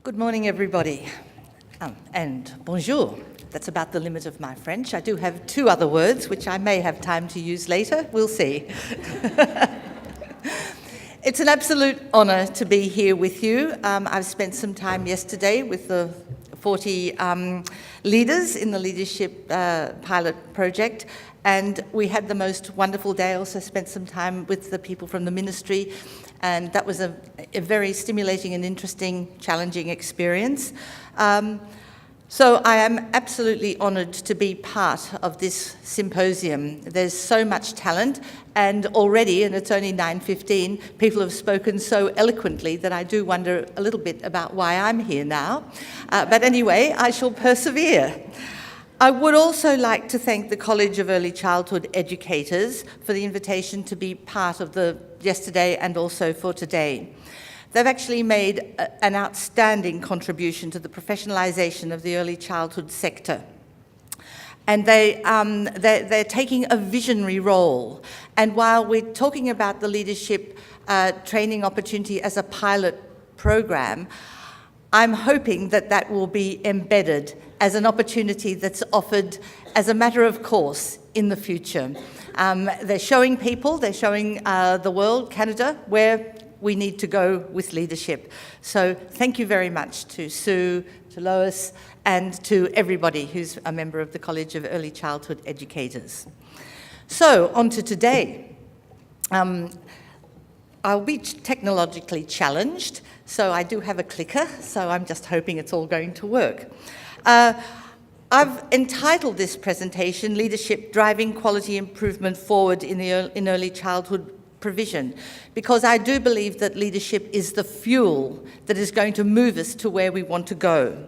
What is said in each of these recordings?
Good morning, everybody, and bonjour. That's about the limit of my French. I do have two other words, which I may have time to use later. We'll see. It's an absolute honour to be here with you. I've spent some time yesterday with the 40 leaders in the leadership pilot project, and we had the most wonderful day. I also spent some time with the people from the ministry, and that was a very stimulating and interesting, challenging experience. So I am absolutely honoured to be part of this symposium. There's so much talent, and already, and it's only 9:15, people have spoken so eloquently that I do wonder a little bit about why I'm here now. But anyway, I shall persevere. I would also like to thank the College of Early Childhood Educators for the invitation to be part of the yesterday and also for today. They've actually made an outstanding contribution to the professionalisation of the early childhood sector. And they're taking a visionary role. And while we're talking about the leadership training opportunity as a pilot program, I'm hoping that that will be embedded as an opportunity that's offered as a matter of course in the future. They're showing people, they're showing the world, Canada, where we need to go with leadership. So thank you very much to Sue, to Lois, and to everybody who's a member of the College of Early Childhood Educators. So on to today. I'll be technologically challenged, so I do have a clicker, so I'm just hoping it's all going to work. I've entitled this presentation, Leadership Driving Quality Improvement Forward in Early Childhood Provision, because I do believe that leadership is the fuel that is going to move us to where we want to go.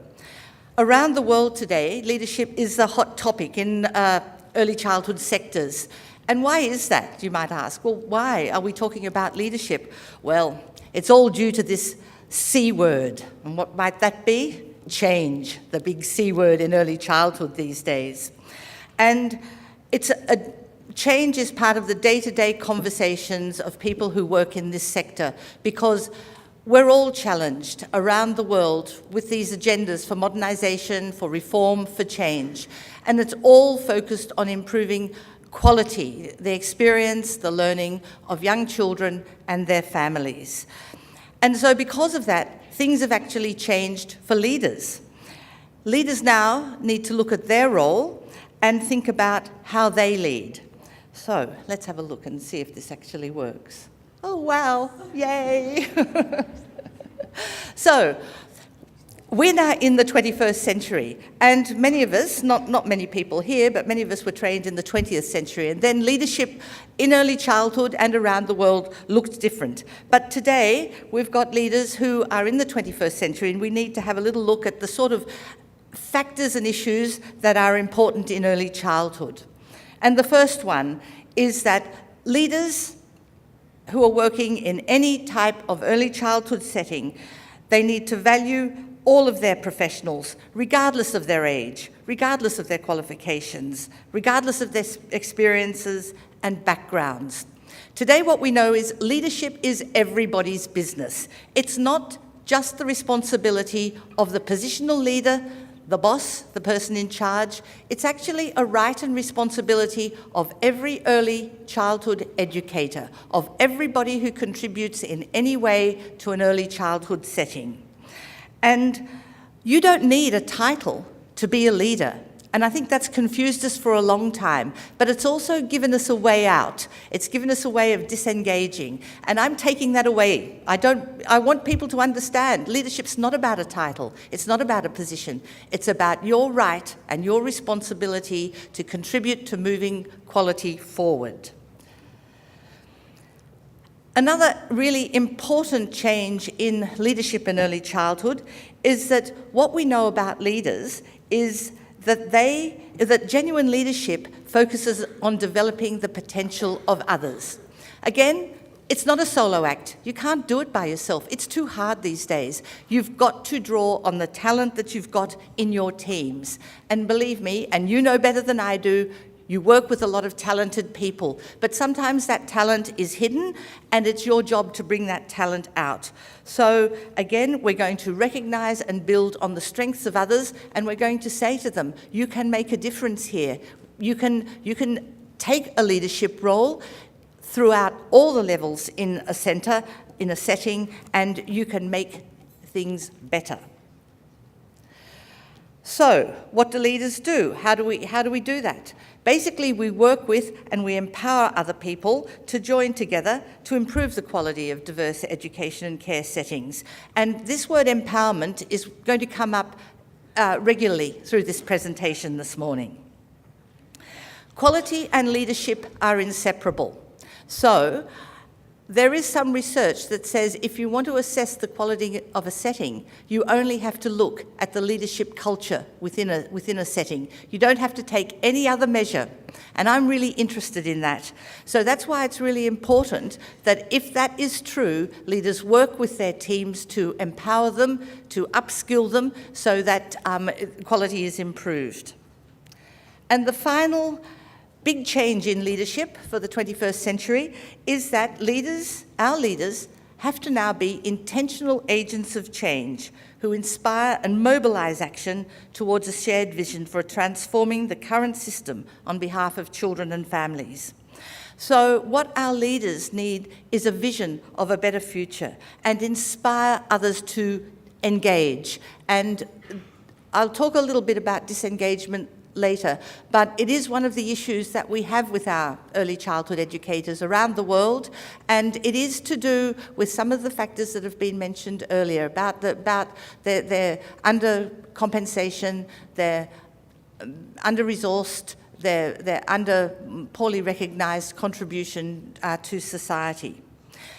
Around the world today, leadership is the hot topic in early childhood sectors. And why is that, you might ask? Well, why are we talking about leadership? Well, it's all due to this C word. And what might that be? Change, the big C word in early childhood these days. And change is part of the day-to-day conversations of people who work in this sector, because we're all challenged around the world with these agendas for modernisation, for reform, for change. And it's all focused on improving quality, the experience, the learning of young children and their families. And so because of that, things have actually changed for leaders. Leaders now need to look at their role and think about how they lead. So let's have a look and see if this actually works. Oh, wow, yay. So we're now in the 21st century, and many of us, not many people here, but many of us were trained in the 20th century, and then leadership in early childhood and around the world looked different. But today, we've got leaders who are in the 21st century, and we need to have a little look at the sort of factors and issues that are important in early childhood. And the first one is that leaders who are working in any type of early childhood setting, they need to value all of their professionals, regardless of their age, regardless of their qualifications, regardless of their experiences and backgrounds. Today, what we know is leadership is everybody's business. It's not just the responsibility of the positional leader, the boss, the person in charge. It's actually a right and responsibility of every early childhood educator, of everybody who contributes in any way to an early childhood setting. And you don't need a title to be a leader. And I think that's confused us for a long time, but it's also given us a way out. It's given us a way of disengaging, and I'm taking that away. I want people to understand leadership's not about a title. It's not about a position. It's about your right and your responsibility to contribute to moving quality forward. Another really important change in leadership in early childhood is that what we know about leaders is that genuine leadership focuses on developing the potential of others. Again, it's not a solo act. You can't do it by yourself. It's too hard these days. You've got to draw on the talent that you've got in your teams. And believe me, and you know better than I do, You work with a lot of talented people, but sometimes that talent is hidden, and it's your job to bring that talent out. So again, we're going to recognize and build on the strengths of others, and we're going to say to them, you can make a difference here. You can take a leadership role throughout all the levels in a centre, in a setting, and you can make things better. So, what do leaders do? How do we do that? Basically, we work with and we empower other people to join together to improve the quality of diverse education and care settings. And this word empowerment is going to come up regularly through this presentation this morning. Quality and leadership are inseparable. So, there is some research that says if you want to assess the quality of a setting, you only have to look at the leadership culture within a setting. You don't have to take any other measure. And I'm really interested in that. So that's why it's really important that if that is true, leaders work with their teams to empower them, to upskill them, so that quality is improved. And the final big change in leadership for the 21st century is that our leaders, have to now be intentional agents of change who inspire and mobilise action towards a shared vision for transforming the current system on behalf of children and families. So what our leaders need is a vision of a better future and inspire others to engage. And I'll talk a little bit about disengagement later, but it is one of the issues that we have with our early childhood educators around the world, and it is to do with some of the factors that have been mentioned earlier about their undercompensation, their under-resourced, their under poorly recognised contribution to society.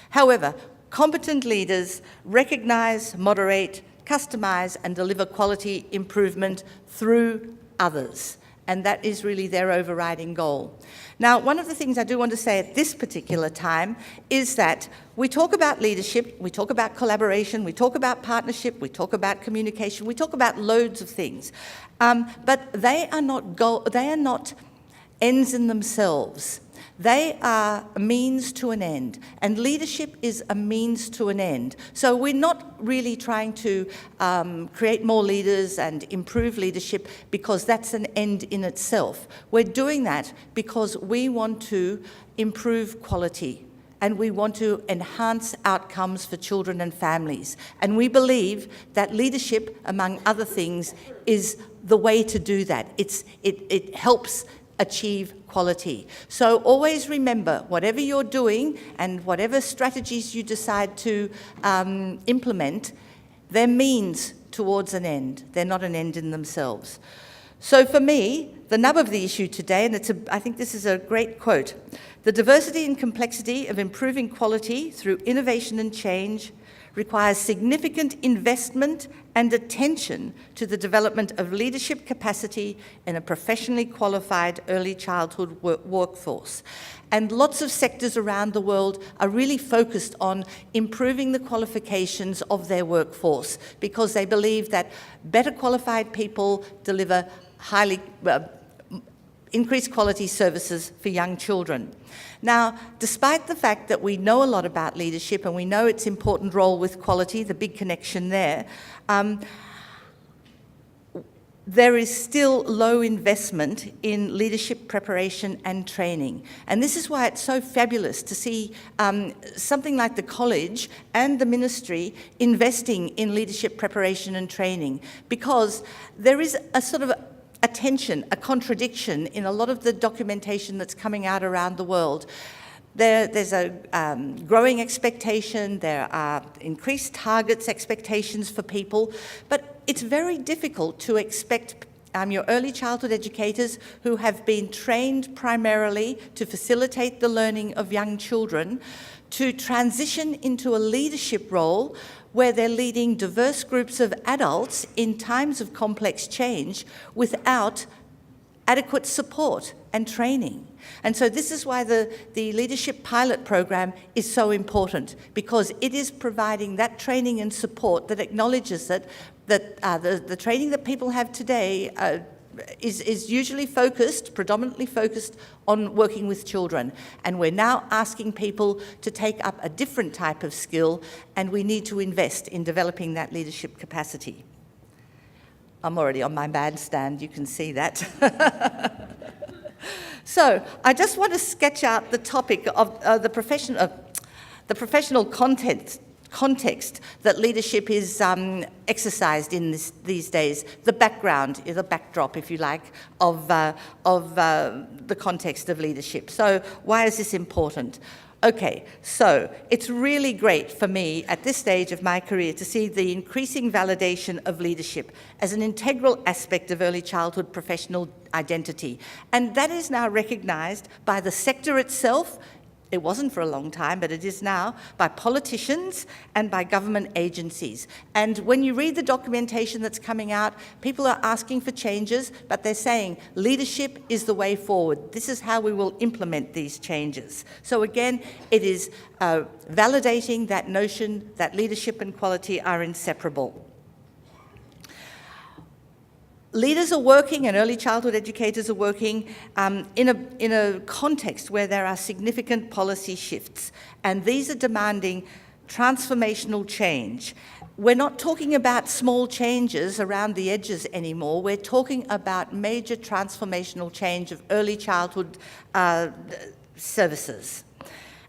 However, competent leaders recognise, moderate, customise and deliver quality improvement through others, and that is really their overriding goal. Now, one of the things I do want to say at this particular time is that we talk about leadership, we talk about collaboration, we talk about partnership, we talk about communication, we talk about loads of things, but they are not ends in themselves. They are a means to an end, and leadership is a means to an end. So we're not really trying to create more leaders and improve leadership because that's an end in itself. We're doing that because we want to improve quality and we want to enhance outcomes for children and families. And we believe that leadership, among other things, is the way to do that. It helps achieve quality. So always remember, whatever you're doing and whatever strategies you decide to implement, they're means towards an end. They're not an end in themselves. So for me, the nub of the issue today, and I think this is a great quote, the diversity and complexity of improving quality through innovation and change requires significant investment and attention to the development of leadership capacity in a professionally qualified early childhood workforce. And lots of sectors around the world are really focused on improving the qualifications of their workforce because they believe that better qualified people deliver highly increased quality services for young children. Now, despite the fact that we know a lot about leadership and we know its important role with quality, the big connection there, there is still low investment in leadership preparation and training. And this is why it's so fabulous to see something like the college and the ministry investing in leadership preparation and training, because there is a sort of a tension, a contradiction in a lot of the documentation that's coming out around the world. There's a growing expectation, there are increased targets, expectations for people, but it's very difficult to expect your early childhood educators who have been trained primarily to facilitate the learning of young children to transition into a leadership role where they're leading diverse groups of adults in times of complex change without adequate support and training. And so this is why the Leadership Pilot Program is so important, because it is providing that training and support that acknowledges that the training that people have today is usually predominantly focused on working with children. And we're now asking people to take up a different type of skill, and we need to invest in developing that leadership capacity. I'm already on my bandstand, you can see that. So I just want to sketch out the topic of the professional context that leadership is exercised in these days, the background, the backdrop, if you like, of the context of leadership. So why is this important? Okay, so it's really great for me at this stage of my career to see the increasing validation of leadership as an integral aspect of early childhood professional identity. And that is now recognised by the sector itself. It wasn't for a long time, but it is now, by politicians and by government agencies. And when you read the documentation that's coming out, people are asking for changes, but they're saying leadership is the way forward. This is how we will implement these changes. So again, it is validating that notion that leadership and quality are inseparable. Leaders are working, and early childhood educators are working in a context where there are significant policy shifts, and these are demanding transformational change. We're not talking about small changes around the edges anymore. We're talking about major transformational change of early childhood services.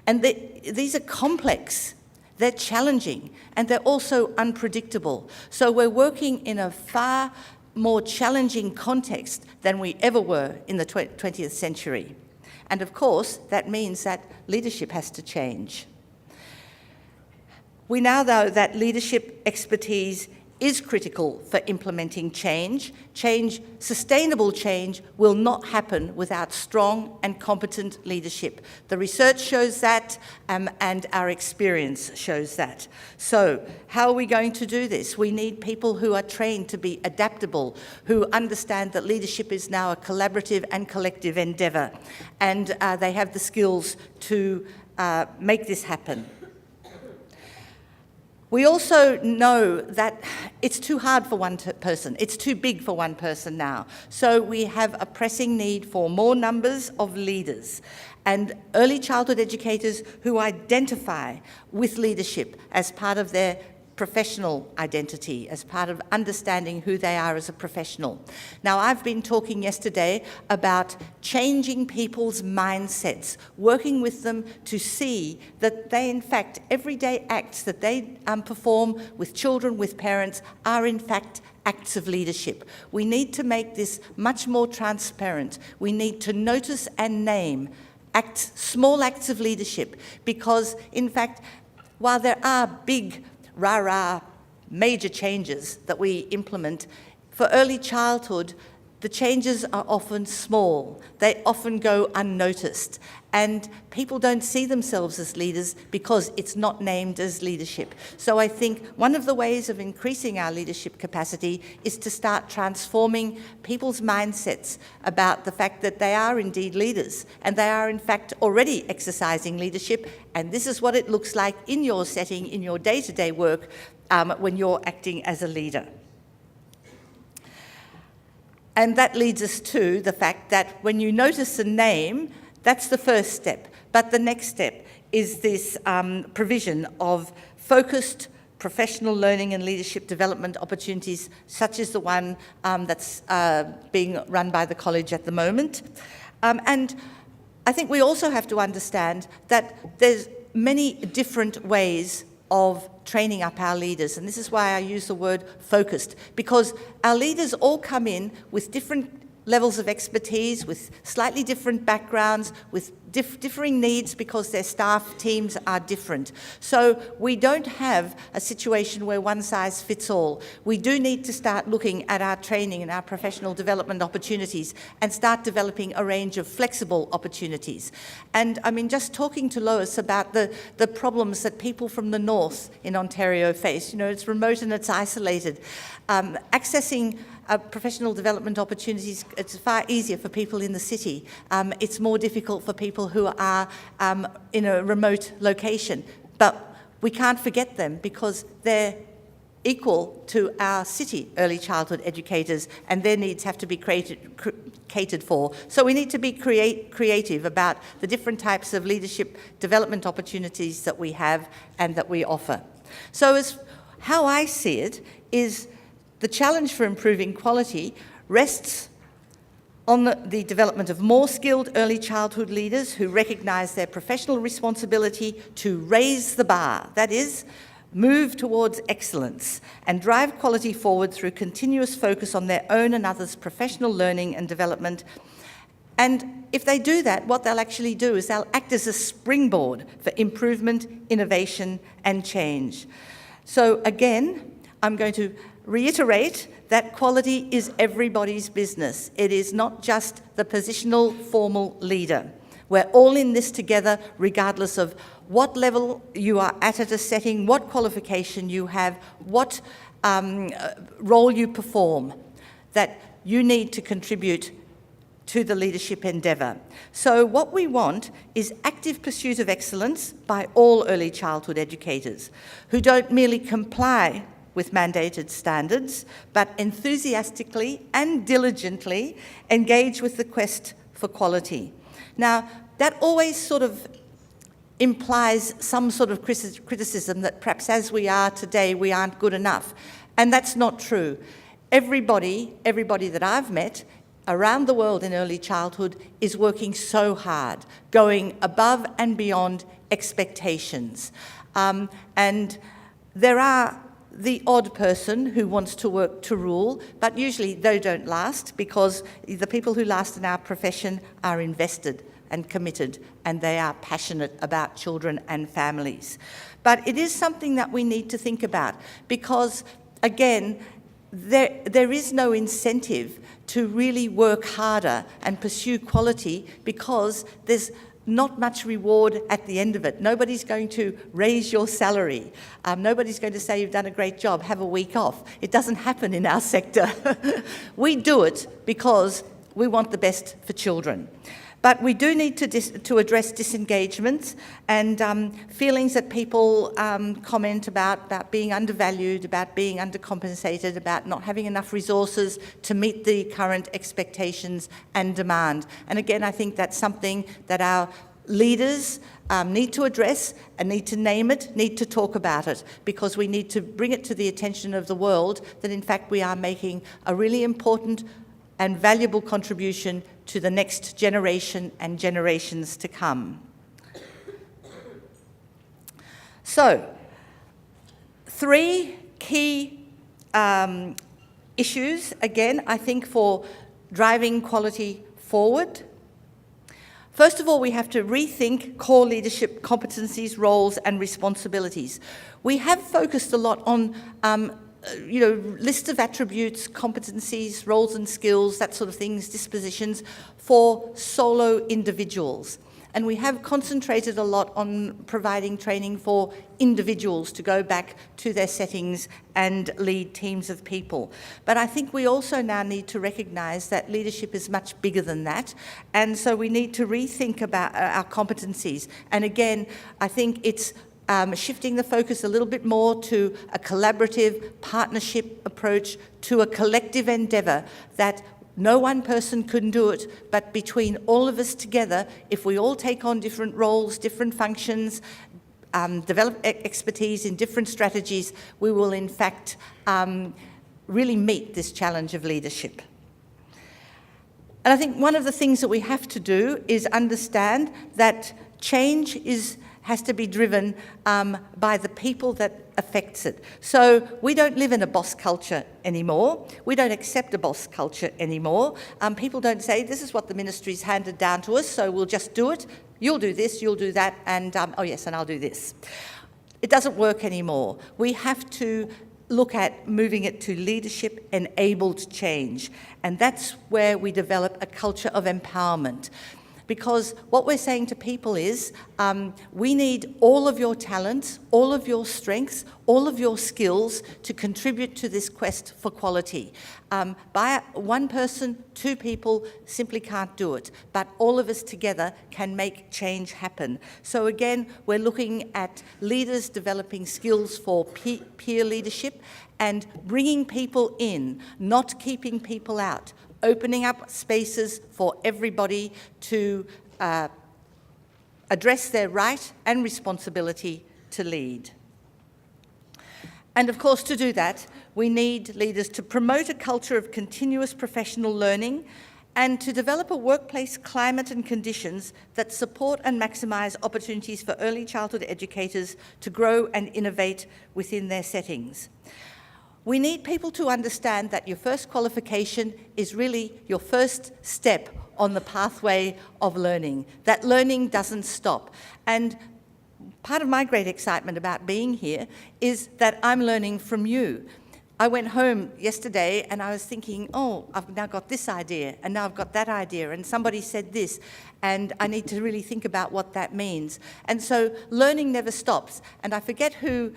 And these are complex, they're challenging, and they're also unpredictable. So we're working in a far more challenging context than we ever were in the 20th century. And of course, that means that leadership has to change. We now know that leadership expertise is critical for implementing change. Sustainable change will not happen without strong and competent leadership. The research shows that, and our experience shows that. So how are we going to do this? We need people who are trained to be adaptable, who understand that leadership is now a collaborative and collective endeavour, and they have the skills to make this happen. We also know that it's too hard for one person. It's too big for one person now. So we have a pressing need for more numbers of leaders and early childhood educators who identify with leadership as part of their professional identity, as part of understanding who they are as a professional. Now, I've been talking yesterday about changing people's mindsets, working with them to see that they, in fact, everyday acts that they perform with children, with parents, are in fact acts of leadership. We need to make this much more transparent. We need to notice and name small acts of leadership, because, in fact, while there are big rah-rah major changes that we implement, for early childhood, the changes are often small. They often go unnoticed, and people don't see themselves as leaders because it's not named as leadership. So I think one of the ways of increasing our leadership capacity is to start transforming people's mindsets about the fact that they are indeed leaders, and they are in fact already exercising leadership, and this is what it looks like in your setting, in your day-to-day work, when you're acting as a leader. And that leads us to the fact that when you notice a name, that's the first step. But the next step is this provision of focused professional learning and leadership development opportunities, such as the one that's being run by the college at the moment. And I think we also have to understand that there's many different ways of training up our leaders, and this is why I use the word focused, because our leaders all come in with different levels of expertise, with slightly different backgrounds, with differing needs, because their staff teams are different. So we don't have a situation where one size fits all. We do need to start looking at our training and our professional development opportunities and start developing a range of flexible opportunities. And I mean, just talking to Lois about the problems that people from the north in Ontario face, you know, it's remote and it's isolated. Accessing professional development opportunities, it's far easier for people in the city. It's more difficult for people who are in a remote location. But we can't forget them, because they're equal to our city early childhood educators, and their needs have to be catered for. So we need to be creative about the different types of leadership development opportunities that we have and that we offer. So how I see it is the challenge for improving quality rests on the development of more skilled early childhood leaders who recognise their professional responsibility to raise the bar, that is, move towards excellence and drive quality forward through continuous focus on their own and others' professional learning and development. And if they do that, what they'll actually do is they'll act as a springboard for improvement, innovation, and change. So again, I'm going to reiterate that quality is everybody's business. It is not just the positional, formal leader. We're all in this together, regardless of what level you are at a setting, what qualification you have, what role you perform, that you need to contribute to the leadership endeavour. So what we want is active pursuit of excellence by all early childhood educators who don't merely comply with mandated standards, but enthusiastically and diligently engage with the quest for quality. Now, that always sort of implies some sort of criticism that perhaps as we are today, we aren't good enough. And that's not true. Everybody that I've met around the world in early childhood is working so hard, going above and beyond expectations. And there are the odd person who wants to work to rule, but usually they don't last because the people who last in our profession are invested and committed, and they are passionate about children and families. But it is something that we need to think about because, again, there is no incentive to really work harder and pursue quality because there's not much reward at the end of it. Nobody's going to raise your salary. Nobody's going to say you've done a great job, have a week off. It doesn't happen in our sector. We do it because we want the best for children. But we do need to address disengagement and feelings that people comment about being undervalued, about being undercompensated, about not having enough resources to meet the current expectations and demand. And again, I think that's something that our leaders need to address and need to name it, need to talk about it, because we need to bring it to the attention of the world that in fact we are making a really important and valuable contribution to the next generation and generations to come. So, 3 key issues, again, I think, for driving quality forward. First of all, we have to rethink core leadership competencies, roles, and responsibilities. We have focused a lot on lists of attributes, competencies, roles and skills, that sort of things, dispositions for solo individuals. And we have concentrated a lot on providing training for individuals to go back to their settings and lead teams of people. But I think we also now need to recognise that leadership is much bigger than that. And so we need to rethink about our competencies. And again, I think it's shifting the focus a little bit more to a collaborative partnership approach, to a collective endeavour that no one person can do it, but between all of us together, if we all take on different roles, different functions, develop expertise in different strategies, we will in fact really meet this challenge of leadership. And I think one of the things that we have to do is understand that change has to be driven by the people that affects it. So we don't live in a boss culture anymore. We don't accept a boss culture anymore. People don't say, this is what the ministry's handed down to us, so we'll just do it. You'll do this, you'll do that, and oh yes, and I'll do this. It doesn't work anymore. We have to look at moving it to leadership-enabled change, and that's where we develop a culture of empowerment. Because what we're saying to people is, we need all of your talents, all of your strengths, all of your skills to contribute to this quest for quality. By one person, two people simply can't do it, but all of us together can make change happen. So again, we're looking at leaders developing skills for peer leadership and bringing people in, not keeping people out, opening up spaces for everybody to address their right and responsibility to lead. And of course, to do that, we need leaders to promote a culture of continuous professional learning and to develop a workplace climate and conditions that support and maximise opportunities for early childhood educators to grow and innovate within their settings. We need people to understand that your first qualification is really your first step on the pathway of learning, that learning doesn't stop. And part of my great excitement about being here is that I'm learning from you. I went home yesterday and I was thinking, oh, I've now got this idea, and now I've got that idea, and somebody said this, and I need to really think about what that means. And so learning never stops. And I forget who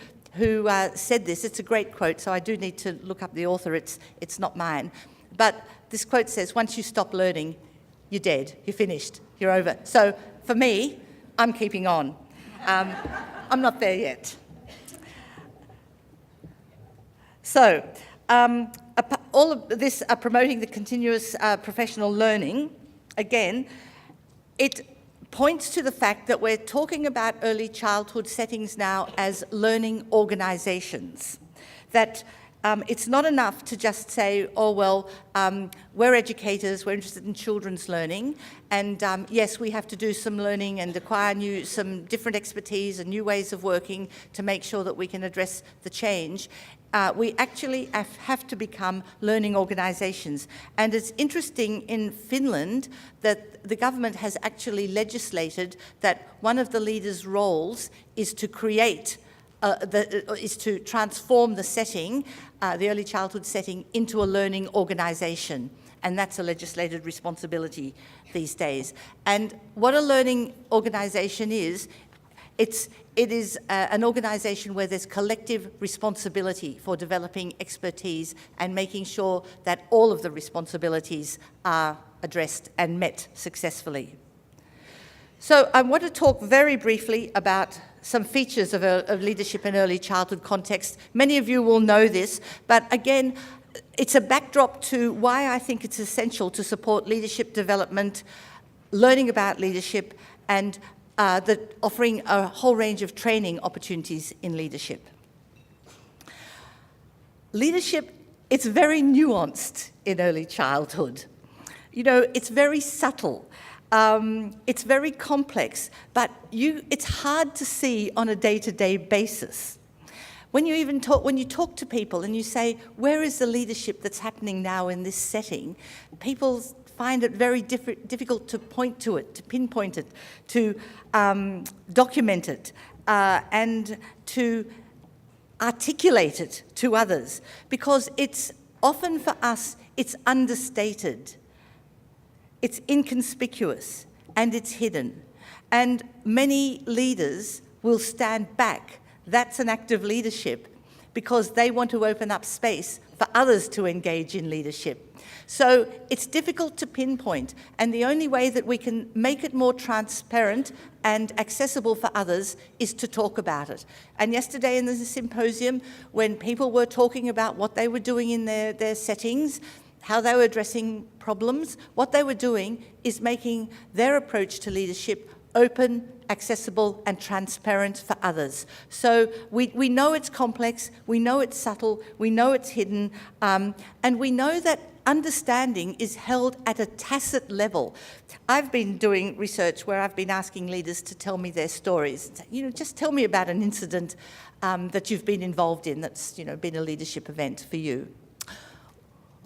said this. It's a great quote, so I do need to look up the author. It's not mine. But this quote says, once you stop learning, you're dead, you're finished, you're over. So for me, I'm keeping on. I'm not there yet. So all of this promoting the continuous professional learning, again, it points to the fact that we're talking about early childhood settings now as learning organisations, that it's not enough to just say, oh, well, we're educators, we're interested in children's learning, and yes, we have to do some learning and acquire some different expertise and new ways of working to make sure that we can address the change. We actually have to become learning organisations. And it's interesting in Finland that the government has actually legislated that one of the leaders' roles is to create is to transform the setting, the early childhood setting, into a learning organisation. And that's a legislated responsibility these days. And what a learning organisation is, it is an organisation where there's collective responsibility for developing expertise and making sure that all of the responsibilities are addressed and met successfully. So I want to talk very briefly about some features of leadership in early childhood context. Many of you will know this, but again, it's a backdrop to why I think it's essential to support leadership development, learning about leadership, and offering a whole range of training opportunities in leadership. Leadership, it's very nuanced in early childhood. You know, it's very subtle. It's very complex, but it's hard to see on a day-to-day basis. When you talk to people and you say, where is the leadership that's happening now in this setting, people find it very difficult to point to it, to pinpoint it, to document it, and to articulate it to others, because it's often for us, it's understated. It's inconspicuous and it's hidden. And many leaders will stand back. That's an act of leadership because they want to open up space for others to engage in leadership. So it's difficult to pinpoint, and the only way that we can make it more transparent and accessible for others is to talk about it. And yesterday in the symposium, when people were talking about what they were doing in their settings, how they were addressing problems, what they were doing is making their approach to leadership open, accessible, and transparent for others. So we know it's complex, we know it's subtle, we know it's hidden, and we know that understanding is held at a tacit level. I've been doing research where I've been asking leaders to tell me their stories. You know, just tell me about an incident that you've been involved in that's, you know, been a leadership event for you.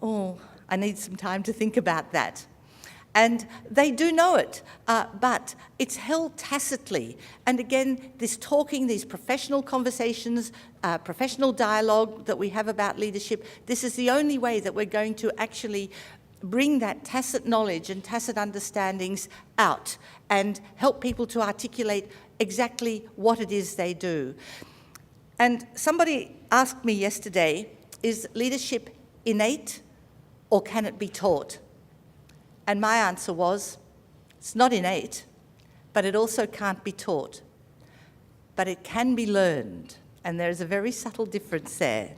Oh, I need some time to think about that. And they do know it, but it's held tacitly. And again, this talking, these professional conversations, professional dialogue that we have about leadership, this is the only way that we're going to actually bring that tacit knowledge and tacit understandings out and help people to articulate exactly what it is they do. And somebody asked me yesterday, is leadership innate or can it be taught? And my answer was, it's not innate, but it also can't be taught. But it can be learned, and there's a very subtle difference there.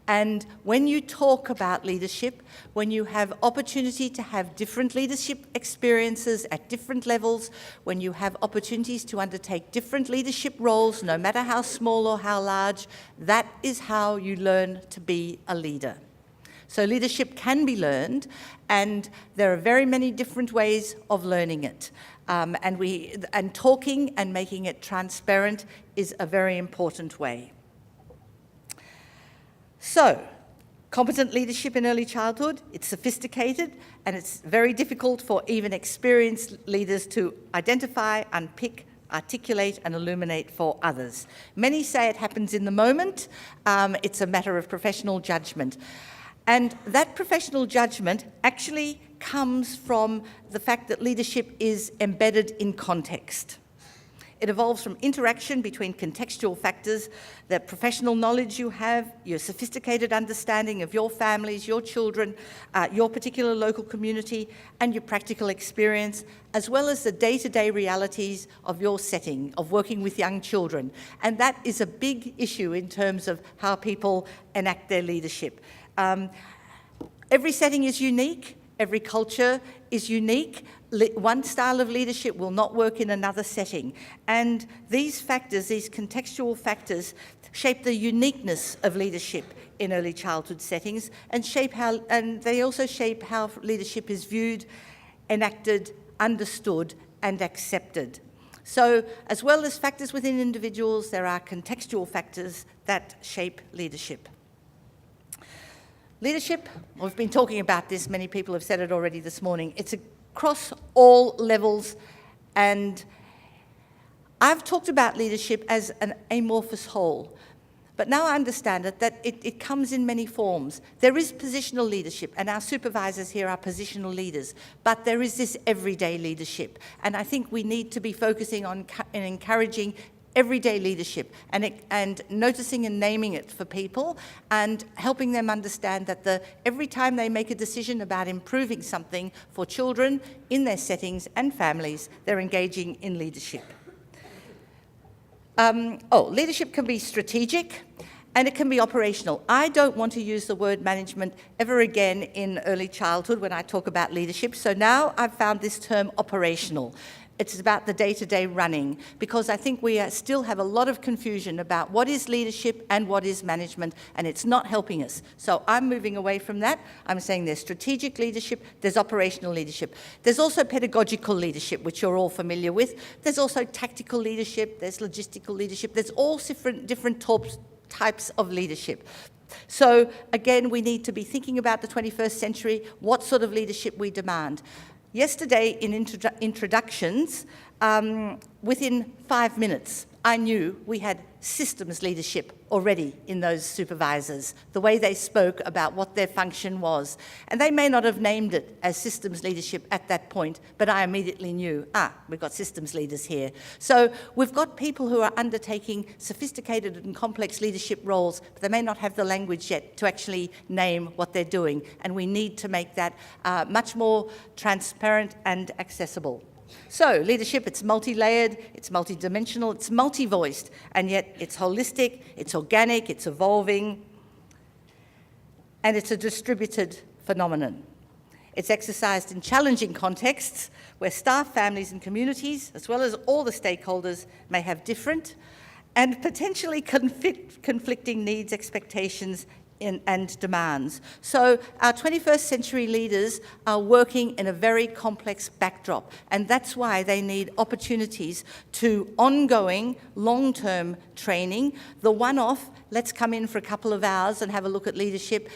And when you talk about leadership, when you have opportunity to have different leadership experiences at different levels, when you have opportunities to undertake different leadership roles, no matter how small or how large, that is how you learn to be a leader. So leadership can be learned, and there are very many different ways of learning it. And talking and making it transparent is a very important way. So, competent leadership in early childhood, it's sophisticated, and it's very difficult for even experienced leaders to identify, unpick, articulate and illuminate for others. Many say it happens in the moment. It's a matter of professional judgment. And that professional judgment actually comes from the fact that leadership is embedded in context. It evolves from interaction between contextual factors, the professional knowledge you have, your sophisticated understanding of your families, your children, your particular local community, and your practical experience, as well as the day-to-day realities of your setting, of working with young children. And that is a big issue in terms of how people enact their leadership. Every setting is unique. Every culture is unique. One style of leadership will not work in another setting. And these factors, these contextual factors, shape the uniqueness of leadership in early childhood settings and they also shape how leadership is viewed, enacted, understood, and accepted. So, as well as factors within individuals, there are contextual factors that shape leadership. Leadership, we've been talking about this, many people have said it already this morning, it's across all levels, and I've talked about leadership as an amorphous whole, but now I understand that it comes in many forms. There is positional leadership, and our supervisors here are positional leaders, but there is this everyday leadership, and I think we need to be focusing on and encouraging everyday leadership and noticing and naming it for people and helping them understand that every time they make a decision about improving something for children in their settings and families, they're engaging in leadership. Leadership can be strategic and it can be operational. I don't want to use the word management ever again in early childhood when I talk about leadership, so now I've found this term operational. It's about the day-to-day running, because I think we still have a lot of confusion about what is leadership and what is management, and it's not helping us. So I'm moving away from that. I'm saying there's strategic leadership, there's operational leadership. There's also pedagogical leadership, which you're all familiar with. There's also tactical leadership, there's logistical leadership, there's all different types of leadership. So again, we need to be thinking about the 21st century, what sort of leadership we demand. Yesterday in introductions, within 5 minutes, I knew we had systems leadership already in those supervisors, the way they spoke about what their function was. And they may not have named it as systems leadership at that point, but I immediately knew, we've got systems leaders here. So we've got people who are undertaking sophisticated and complex leadership roles, but they may not have the language yet to actually name what they're doing. And we need to make that much more transparent and accessible. So leadership, it's multi-layered, it's multi-dimensional, it's multi-voiced, and yet it's holistic, it's organic, it's evolving, and it's a distributed phenomenon. It's exercised in challenging contexts where staff, families, and communities, as well as all the stakeholders, may have different and potentially conflicting needs, expectations, and demands. So our 21st century leaders are working in a very complex backdrop, and that's why they need opportunities to ongoing, long-term training. The one-off, let's come in for a couple of hours and have a look at leadership,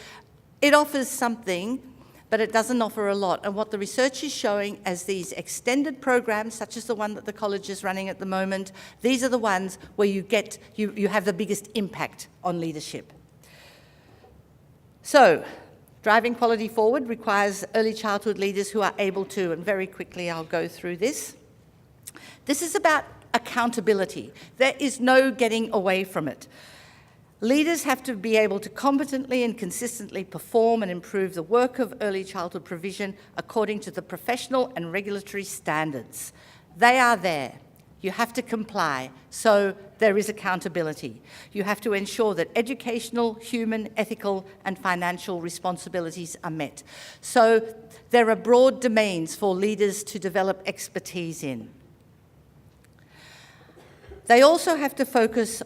it offers something, but it doesn't offer a lot. And what the research is showing as these extended programs, such as the one that the college is running at the moment, these are the ones where you have the biggest impact on leadership. So, Driving quality forward requires early childhood leaders who are able to, and very quickly I'll go through this. This is about accountability. There is no getting away from it. Leaders have to be able to competently and consistently perform and improve the work of early childhood provision according to the professional and regulatory standards. They are there. You have to comply, so there is accountability. You have to ensure that educational, human, ethical, and financial responsibilities are met. So there are broad domains for leaders to develop expertise in. They also have to focus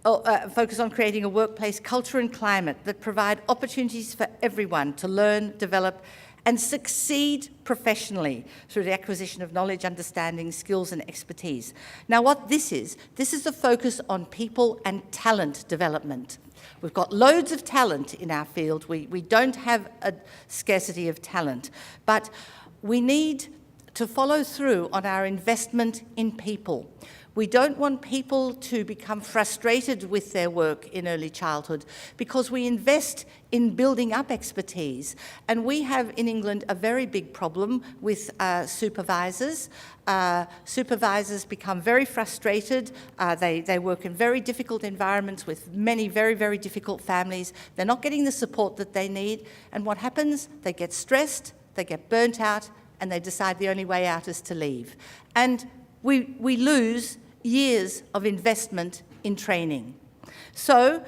on creating a workplace culture and climate that provide opportunities for everyone to learn, develop, and succeed professionally through the acquisition of knowledge, understanding, skills, and expertise. Now, what this is a focus on people and talent development. We've got loads of talent in our field. We don't have a scarcity of talent, but we need to follow through on our investment in people. We don't want people to become frustrated with their work in early childhood because we invest in building up expertise. And we have in England a very big problem with supervisors. Supervisors become very frustrated. They work in very difficult environments with many very, very difficult families. They're not getting the support that they need. And what happens? They get stressed, they get burnt out, and they decide the only way out is to leave. And we lose years of investment in training. So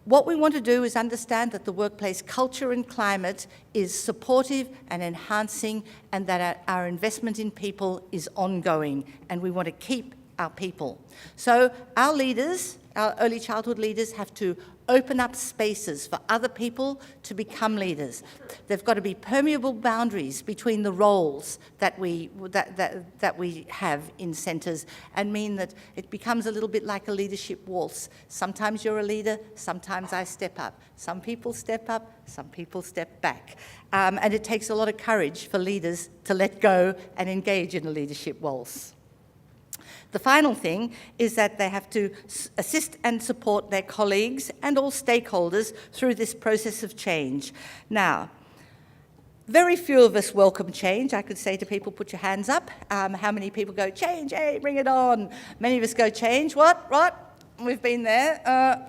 what we want to do is understand that the workplace culture and climate is supportive and enhancing, and that our investment in people is ongoing, and we want to keep our people. So our leaders, our early childhood leaders, have to open up spaces for other people to become leaders. There've got to be permeable boundaries between the roles that we have in centres, and mean that it becomes a little bit like a leadership waltz. Sometimes you're a leader, sometimes I step up. Some people step up, some people step back. And it takes a lot of courage for leaders to let go and engage in a leadership waltz. The final thing is that they have to assist and support their colleagues and all stakeholders through this process of change. Now, very few of us welcome change. I could say to people, put your hands up. How many people go, change, hey, bring it on? Many of us go, change, what? We've been there.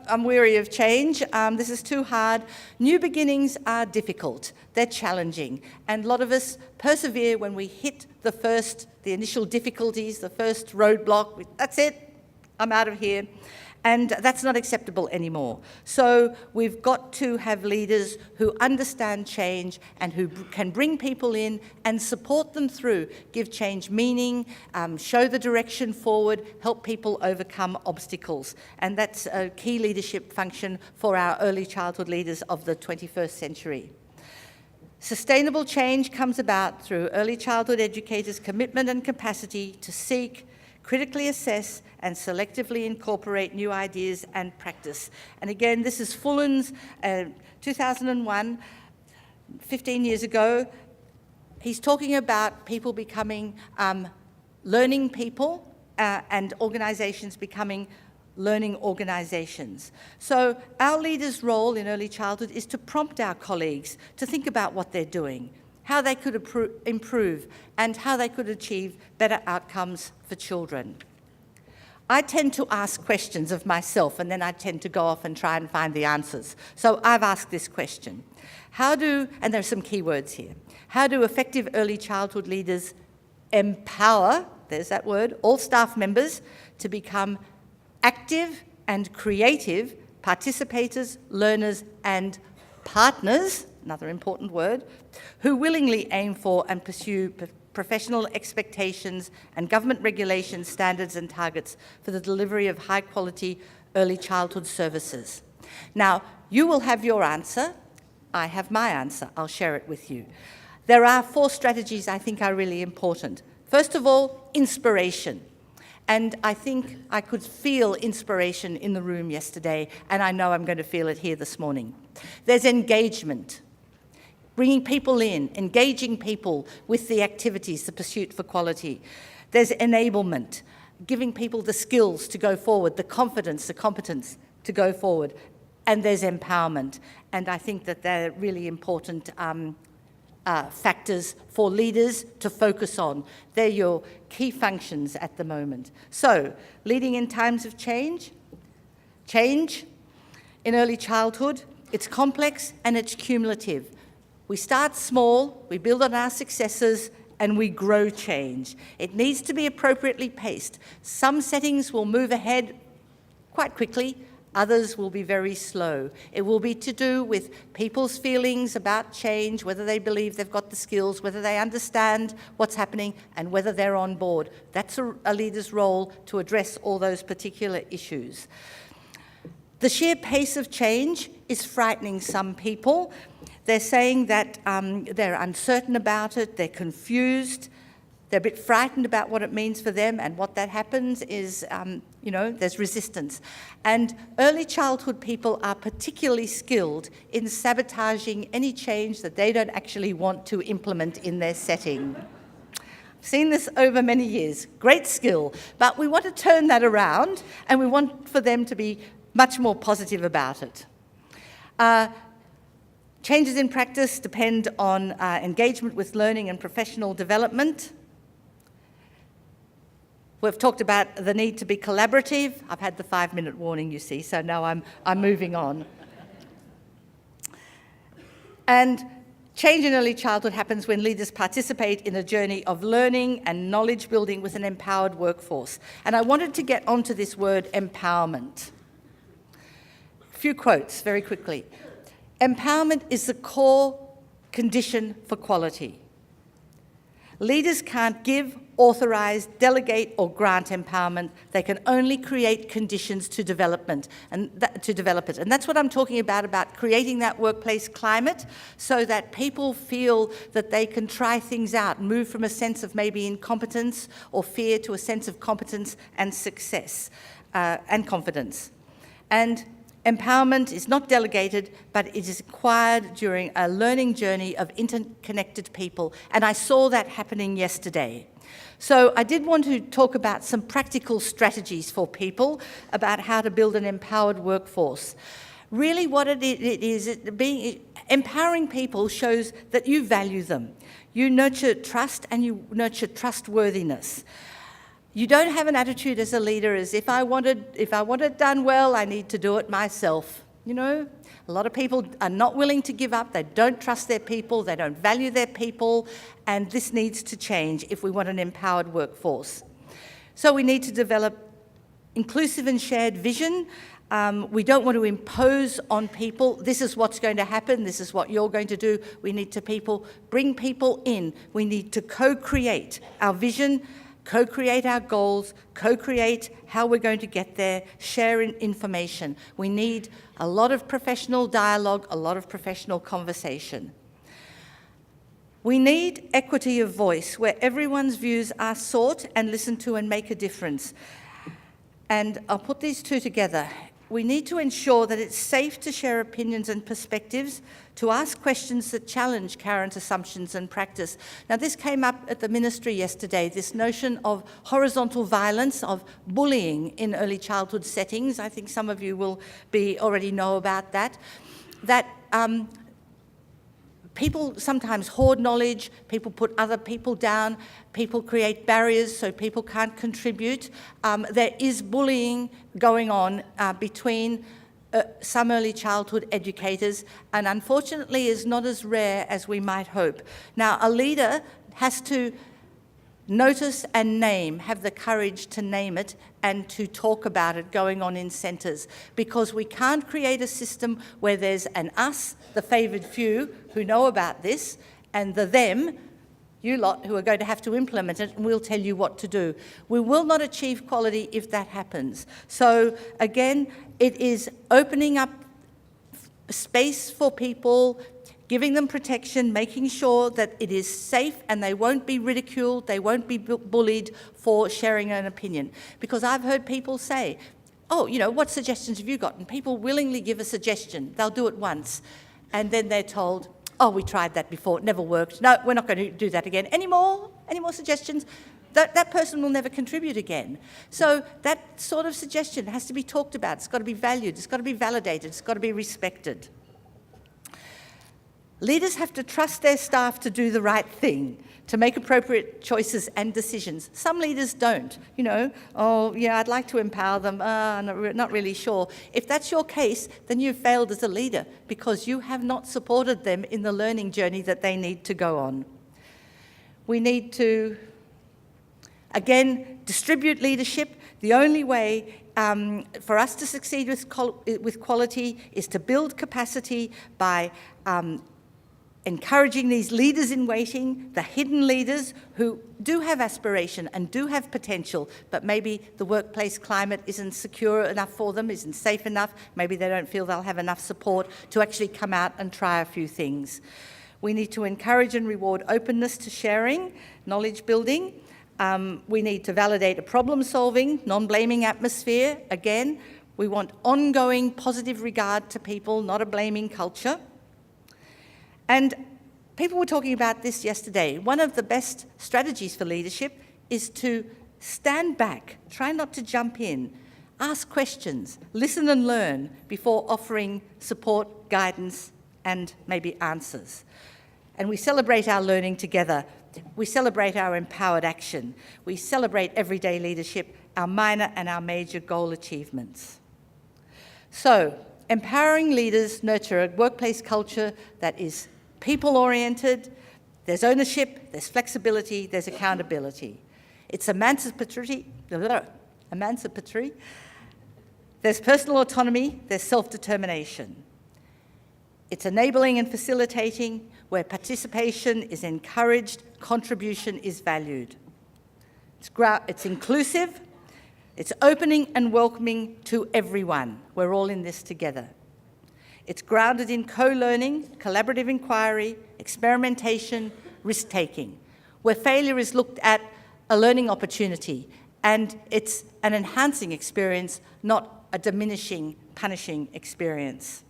I'm weary of change. This is too hard. New beginnings are difficult. They're challenging. And a lot of us persevere when we hit the initial difficulties, the first roadblock. That's it. I'm out of here. And that's not acceptable anymore. So we've got to have leaders who understand change and who can bring people in and support them through, give change meaning, show the direction forward, help people overcome obstacles. And that's a key leadership function for our early childhood leaders of the 21st century. Sustainable change comes about through early childhood educators' commitment and capacity to seek, critically assess, and selectively incorporate new ideas and practice. And again, this is Fullen's 2001, 15 years ago. He's talking about people becoming learning people and organisations becoming learning organisations. So our leaders' role in early childhood is to prompt our colleagues to think about what they're doing, how they could improve, and how they could achieve better outcomes for children. I tend to ask questions of myself, and then I tend to go off and try and find the answers. So I've asked this question. And there are some key words here. How do effective early childhood leaders empower, there's that word, all staff members to become active and creative participators, learners, and partners, another important word, who willingly aim for and pursue professional expectations and government regulations, standards and targets for the delivery of high-quality early childhood services. Now, you will have your answer. I have my answer. I'll share it with you. There are 4 strategies I think are really important. First of all, inspiration. And I think I could feel inspiration in the room yesterday, and I know I'm going to feel it here this morning. There's engagement. Bringing people in, engaging people with the activities, the pursuit for quality. There's enablement, giving people the skills to go forward, the confidence, the competence to go forward. and there's empowerment. And I think that they're really important factors for leaders to focus on. They're your key functions at the moment. So, leading in times of change in early childhood, it's complex and it's cumulative. We start small, we build on our successes, and we grow change. It needs to be appropriately paced. Some settings will move ahead quite quickly, others will be very slow. It will be to do with people's feelings about change, whether they believe they've got the skills, whether they understand what's happening, and whether they're on board. That's a leader's role, to address all those particular issues. The sheer pace of change is frightening some people. They're saying that they're uncertain about it, they're confused, they're a bit frightened about what it means for them, and what that happens is, there's resistance. And early childhood people are particularly skilled in sabotaging any change that they don't actually want to implement in their setting. I've seen this over many years, great skill, but we want to turn that around, and we want for them to be much more positive about it. Changes in practice depend on engagement with learning and professional development. We've talked about the need to be collaborative. I've had the 5-minute warning, you see, so now I'm moving on. And change in early childhood happens when leaders participate in a journey of learning and knowledge building with an empowered workforce. And I wanted to get onto this word empowerment. A few quotes very quickly. Empowerment is the core condition for quality. Leaders can't give, authorize, delegate, or grant empowerment. They can only create conditions to develop it. And that's what I'm talking about creating that workplace climate so that people feel that they can try things out, move from a sense of maybe incompetence or fear to a sense of competence and success and confidence. And empowerment is not delegated, but it is acquired during a learning journey of interconnected people, and I saw that happening yesterday. So I did want to talk about some practical strategies for people about how to build an empowered workforce. Really what it is, empowering people shows that you value them. You nurture trust and you nurture trustworthiness. You don't have an attitude as a leader as if I want it done well, I need to do it myself. A lot of people are not willing to give up. They don't trust their people. They don't value their people. And this needs to change if we want an empowered workforce. So we need to develop inclusive and shared vision. We don't want to impose on people, this is what's going to happen, this is what you're going to do. We need to bring people in. We need to co-create our vision, co-create our goals, co-create how we're going to get there, share information. We need a lot of professional dialogue, a lot of professional conversation. We need equity of voice, where everyone's views are sought and listened to and make a difference. And I'll put these two together. We need to ensure that it's safe to share opinions and perspectives, to ask questions that challenge current assumptions and practice. Now, this came up at the ministry yesterday, this notion of horizontal violence, of bullying in early childhood settings. I think some of you will already know about that. People sometimes hoard knowledge, people put other people down, people create barriers so people can't contribute. There is bullying going on between some early childhood educators, and unfortunately is not as rare as we might hope. Now, a leader has to notice and have the courage to name it and to talk about it going on in centres, because we can't create a system where there's an us, the favoured few, who know about this, and the them, you lot, who are going to have to implement it, and we'll tell you what to do. We will not achieve quality if that happens. So again, it is opening up space for people, giving them protection, making sure that it is safe and they won't be ridiculed, they won't be bullied for sharing an opinion. Because I've heard people say, oh, what suggestions have you got? And people willingly give a suggestion. They'll do it once. And then they're told, oh, we tried that before, it never worked. No, we're not going to do that again. Any more suggestions? that person will never contribute again. So that sort of suggestion has to be talked about. It's got to be valued. It's got to be validated. It's got to be respected. Leaders have to trust their staff to do the right thing, to make appropriate choices and decisions. Some leaders don't. Oh, yeah, I'd like to empower them. Not really sure. If that's your case, then you've failed as a leader because you have not supported them in the learning journey that they need to go on. We need to, again, distribute leadership. The only way for us to succeed with quality is to build capacity by encouraging these leaders in waiting, the hidden leaders who do have aspiration and do have potential, but maybe the workplace climate isn't secure enough for them, isn't safe enough, maybe they don't feel they'll have enough support to actually come out and try a few things. We need to encourage and reward openness to sharing, knowledge building. We need to validate a problem-solving, non-blaming atmosphere. Again, we want ongoing positive regard to people, not a blaming culture. And people were talking about this yesterday. One of the best strategies for leadership is to stand back, try not to jump in, ask questions, listen and learn before offering support, guidance, and maybe answers. And we celebrate our learning together. We celebrate our empowered action. We celebrate everyday leadership, our minor and our major goal achievements. So, empowering leaders nurture a workplace culture that is people-oriented, there's ownership, there's flexibility, there's accountability. It's emancipatory, there's personal autonomy, there's self-determination. It's enabling and facilitating, where participation is encouraged, contribution is valued. It's inclusive, it's opening and welcoming to everyone. We're all in this together. It's grounded in co-learning, collaborative inquiry, experimentation, risk-taking, where failure is looked at a learning opportunity, and it's an enhancing experience, not a diminishing, punishing experience.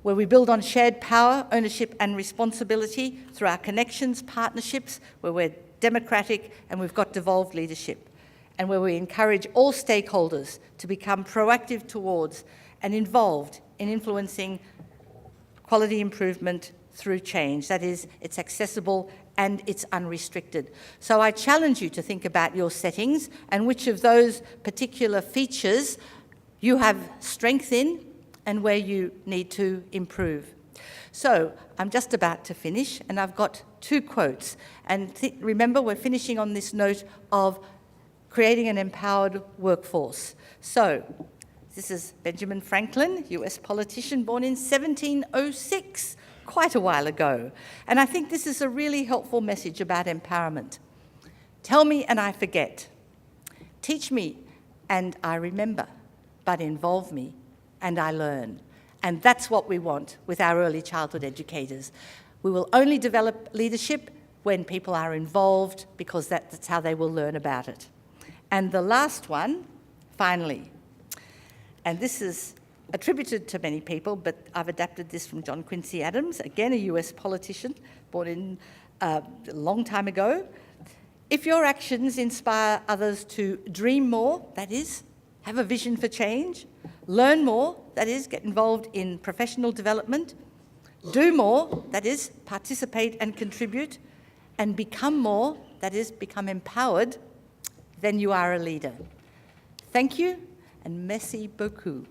Where we build on shared power, ownership, and responsibility through our connections, partnerships, where we're democratic and we've got devolved leadership, and where we encourage all stakeholders to become proactive towards and involved in influencing quality improvement through change. That is, it's accessible and it's unrestricted. So I challenge you to think about your settings and which of those particular features you have strength in and where you need to improve. So I'm just about to finish, and I've got two quotes. And remember, we're finishing on this note of creating an empowered workforce. So this is Benjamin Franklin, US politician, born in 1706, quite a while ago. And I think this is a really helpful message about empowerment. Tell me and I forget. Teach me and I remember, but involve me and I learn. And that's what we want with our early childhood educators. We will only develop leadership when people are involved, because that's how they will learn about it. And the last one, finally, and this is attributed to many people, but I've adapted this from John Quincy Adams, again a US politician, born in a long time ago. If your actions inspire others to dream more, that is, have a vision for change, learn more, that is, get involved in professional development, do more, that is, participate and contribute, and become more, that is, become empowered, then you are a leader. Thank you, and merci beaucoup.